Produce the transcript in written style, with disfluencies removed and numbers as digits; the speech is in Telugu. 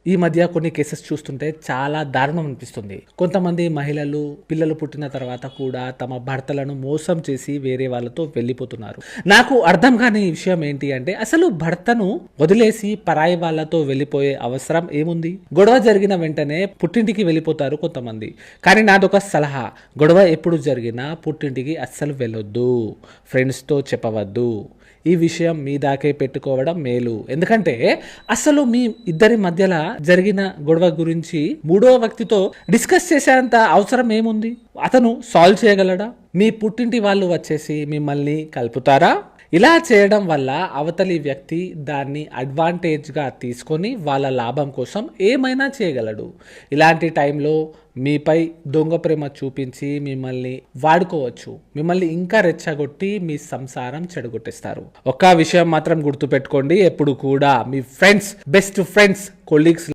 ఈ మధ్య కొన్ని కేసెస్ చూస్తుంటే చాలా దారుణం అనిపిస్తుంది. కొంతమంది మహిళలు పిల్లలు పుట్టిన తర్వాత కూడా తమ భర్తలను మోసం చేసి వేరే వాళ్ళతో వెళ్ళిపోతున్నారు. నాకు అర్థం కాని విషయం ఏంటి అంటే, అసలు భర్తను వదిలేసి పరాయి వాళ్ళతో వెళ్ళిపోయే అవసరం ఏముంది? గొడవ జరిగిన వెంటనే పుట్టింటికి వెళ్ళిపోతారు కొంతమంది. కానీ నాదొక సలహా, గొడవ ఎప్పుడు జరిగినా పుట్టింటికి అస్సలు వెళ్ళొద్దు, ఫ్రెండ్స్తో చెప్పవద్దు. ఈ విషయం మీ దాకే పెట్టుకోవడం మేలు. ఎందుకంటే అసలు మీ ఇద్దరి మధ్యలో జరిగిన గొడవ గురించి మూడో వ్యక్తితో డిస్కస్ చేసేంత అవసరం ఏముంది? అతను సాల్వ్ చేయగలడా? మీ పుట్టింటి వాళ్ళు వచ్చేసి మిమ్మల్ని కలుపుతారా? ఇలా చేయడం వల్ల అవతలి వ్యక్తి దాన్ని అడ్వాంటేజ్గా తీసుకొని వాళ్ళ లాభం కోసం ఏమైనా చేయగలడు. ఇలాంటి టైంలో మీపై దొంగ ప్రేమ చూపించి మిమ్మల్ని వాడుకోవచ్చు. మిమ్మల్ని ఇంకా రెచ్చగొట్టి మీ సంసారం చెడగొట్టేస్తారు. ఒక్క విషయం మాత్రం గుర్తుపెట్టుకోండి, ఎప్పుడు కూడా మీ ఫ్రెండ్స్, బెస్ట్ ఫ్రెండ్స్, కొలీగ్స్